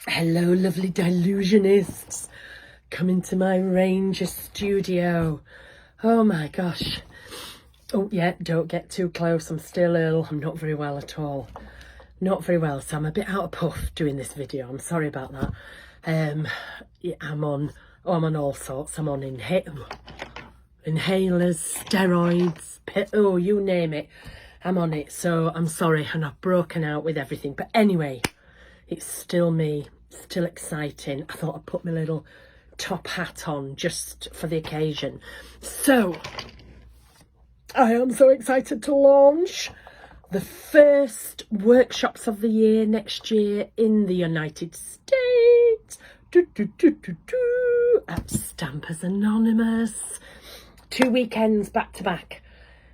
Hello, lovely Dylusionists. Come into my Ranger studio. Oh my gosh. Oh yeah, don't get too close. I'm still ill. I'm not very well at all. Not very well, so I'm a bit out of puff doing this video. I'm sorry about that. Yeah, I'm on all sorts. I'm on inhalers, steroids, you name it. I'm on it, so I'm sorry, and I've broken out with everything. But anyway, it's still me, still exciting. I thought I'd put my little top hat on just for the occasion. So, I am so excited to launch the first workshops of the year next year in the United States. At Stampers Anonymous. 2 weekends back to back.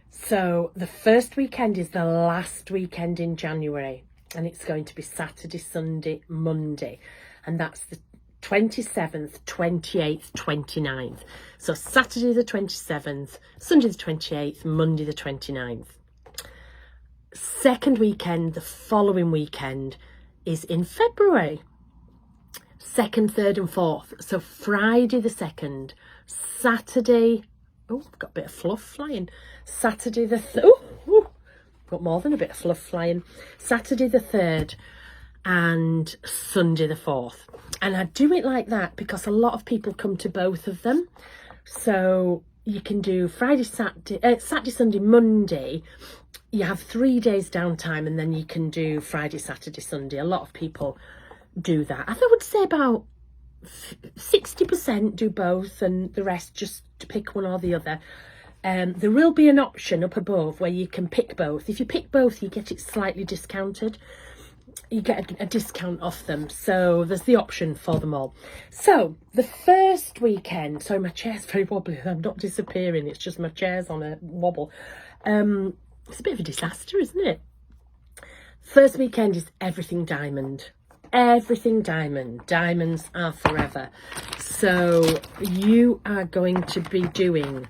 So the first weekend is the last weekend in January, and it's going to be Saturday, Sunday, Monday, and that's the 27th, 28th, 29th. So Saturday the 27th, Sunday the 28th, Monday the 29th. Second weekend, the following weekend, is in February. 2nd, 3rd and 4th. So Friday the 2nd, Saturday... Oh, I've got a bit of fluff flying. Saturday the... got more than a bit of fluff flying. Saturday the 3rd and Sunday the 4th. And I do it like that because a lot of people come to both of them. So you can do Friday, Saturday, Sunday, Monday. You have 3 days downtime, and then you can do Friday, Saturday, Sunday. A lot of people do that. I would say about 60% do both, and the rest just to pick one or the other. There will be an option up above where you can pick both. If you pick both, you get it slightly discounted. You get a discount off them. So there's the option for them all. So the first weekend, sorry, my chair's very wobbly. I'm not disappearing. It's just my chair's on a wobble. It's a bit of a disaster, isn't it? First weekend is everything diamond. Everything diamond. Diamonds are forever. So you are going to be doing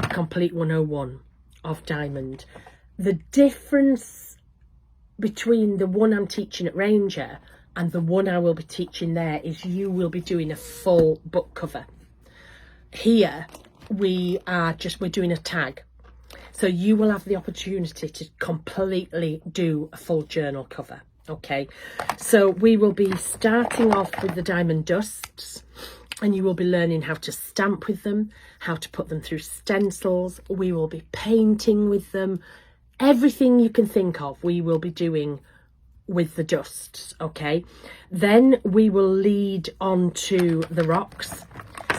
Complete 101 of diamond. The difference between the one I'm teaching at Ranger and the one I will be teaching there is you will be doing a full book cover. Here we're doing a tag. So you will have the opportunity to completely do a full journal cover. Okay, so we will be starting off with the diamond dusts, and you will be learning how to stamp with them, how to put them through stencils. We will be painting with them. Everything you can think of, we will be doing with the dusts, okay? Then we will lead on to the rocks.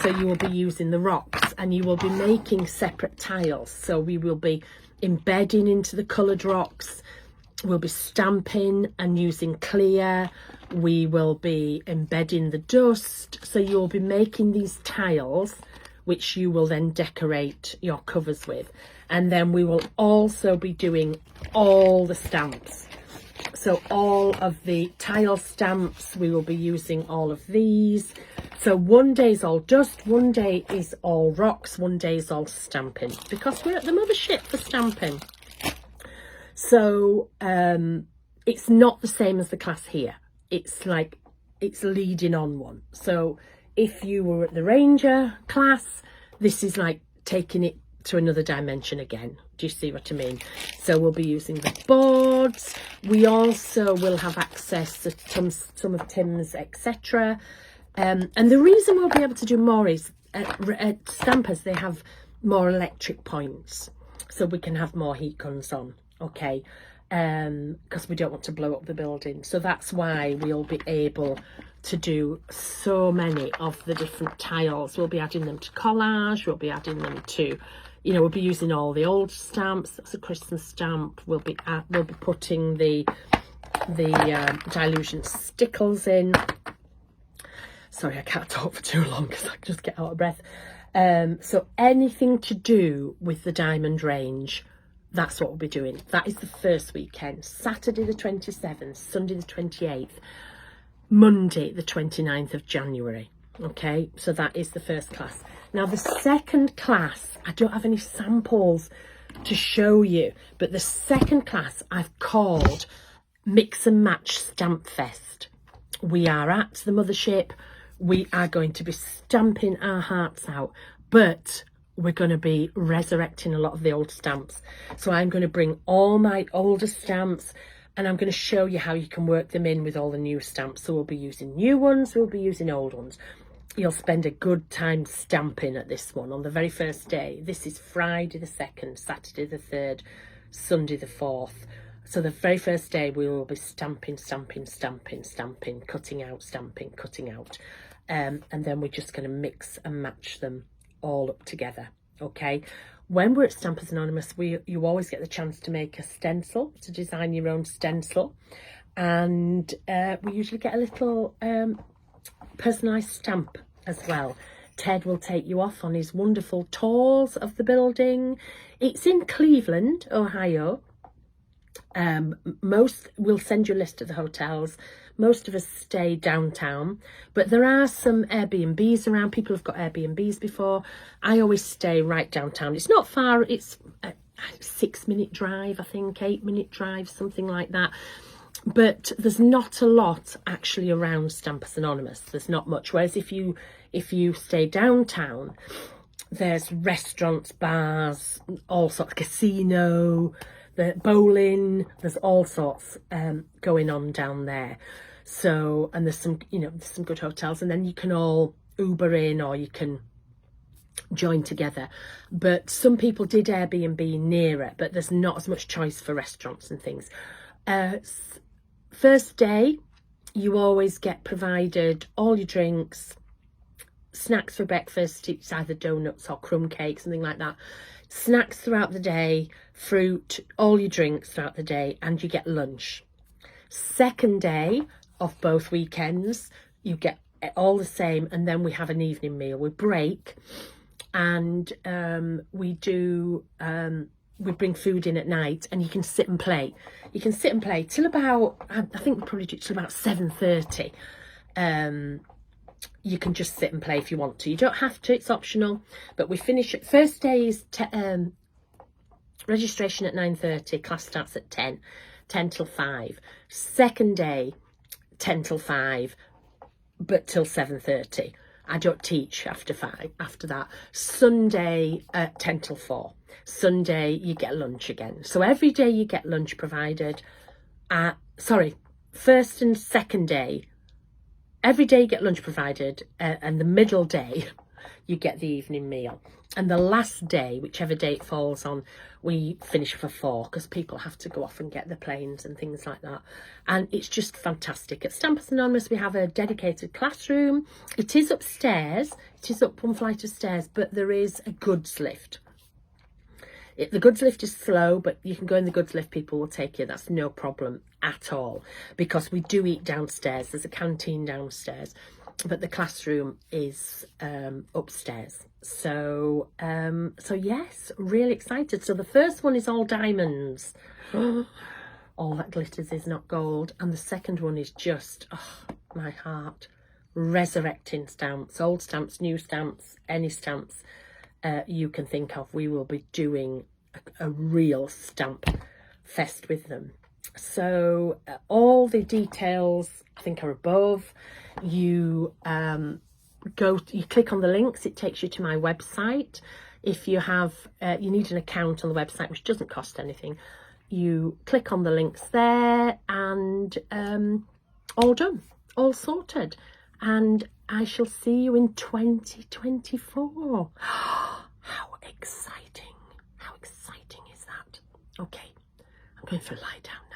So you will be using the rocks, and you will be making separate tiles. So we will be embedding into the coloured rocks. We'll be stamping and using clear. We will be embedding the dust. So you'll be making these tiles, which you will then decorate your covers with. And then we will also be doing all the stamps. So all of the tile stamps, we will be using all of these. So one day is all dust, one day is all rocks, one day is all stamping, because we're at the mothership for stamping. So it's not the same as the class here. It's like, it's leading on one. So if you were at the Ranger class, this is like taking it to another dimension again. Do you see what I mean? So we'll be using the boards. We also will have access to some of Tim's, etc. And the reason we'll be able to do more is at Stampers, they have more electric points. So we can have more heat guns on. Okay, because we don't want to blow up the building. So that's why we'll be able to do so many of the different tiles. We'll be adding them to collage. We'll be adding them to, we'll be using all the old stamps. That's a Christmas stamp. We'll be putting the Dylusion stickles in. Sorry, I can't talk for too long because I just get out of breath. So anything to do with the diamond range, that's what we'll be doing. That is the first weekend. Saturday the 27th, Sunday the 28th, Monday the 29th of January. Okay, so that is the first class. Now the second class, I don't have any samples to show you, but the second class I've called Mix and Match Stamp Fest. we are at the mothership. We are going to be stamping our hearts out, but we're going to be resurrecting a lot of the old stamps. So I'm going to bring all my older stamps and I'm going to show you how you can work them in with all the new stamps. So we'll be using new ones, we'll be using old ones. You'll spend a good time stamping at this one on the very first day. This is Friday the 2nd, Saturday the 3rd, Sunday the 4th. So the very first day we will be stamping, cutting out, stamping, cutting out. And then we're just going to mix and match them all up together, okay? When we're at Stampers Anonymous, you always get the chance to make a stencil, to design your own stencil. And we usually get a little personalised stamp as well. Ted will take you off on his wonderful tours of the building. It's in Cleveland, Ohio. Most will send you a list of the hotels. Most of us stay downtown, but there are some Airbnbs around. People have got Airbnbs before. I always stay right downtown. It's not far. It's a 6-minute drive, I think, 8-minute drive, something like that. But there's not a lot actually around Stampers Anonymous. There's not much. Whereas if you stay downtown, there's restaurants, bars, all sorts of casino, the bowling, there's all sorts going on down there. So, and there's some, there's some good hotels, and then you can all Uber in or you can join together. But some people did Airbnb near it, but there's not as much choice for restaurants and things. First day, you always get provided all your drinks, snacks for breakfast. It's either donuts or crumb cake, something like that. Snacks throughout the day, fruit, all your drinks throughout the day, and you get lunch. Second day of both weekends, you get all the same, and then we have an evening meal. We break, and we bring food in at night, and you can sit and play. You can sit and play till about, I think we probably do till about 7:30. You can just sit and play if you want to. You don't have to, it's optional. But we finish at first day is registration at 9:30, class starts at 10 till 5. Second day, 10 till 5, but till 7:30. I don't teach after 5, after that. Sunday, 10 till 4. Sunday, you get lunch again. So every day you get lunch provided. First and second day, every day you get lunch provided, and the middle day you get the evening meal. And the last day, whichever day it falls on, we finish for 4 because people have to go off and get the planes and things like that. And it's just fantastic. At Stampers Anonymous, we have a dedicated classroom. It is upstairs. It is up one flight of stairs, but there is a goods lift. The goods lift is slow, but you can go in the goods lift. People will take you. That's no problem at all, because we do eat downstairs. There's a canteen downstairs, but the classroom is upstairs. So yes, really excited. So the first one is all diamonds. All that glitters is not gold. And the second one is just, my heart, resurrecting stamps, old stamps, new stamps, any stamps you can think of. We will be doing a real stamp fest with them. So all the details I think are above. You you click on the links, it takes you to my website. If you have you need an account on the website, which doesn't cost anything, you click on the links there, and all done, all sorted. And I shall see you in 2024. How exciting is that? Okay, I'm going for a lie down now.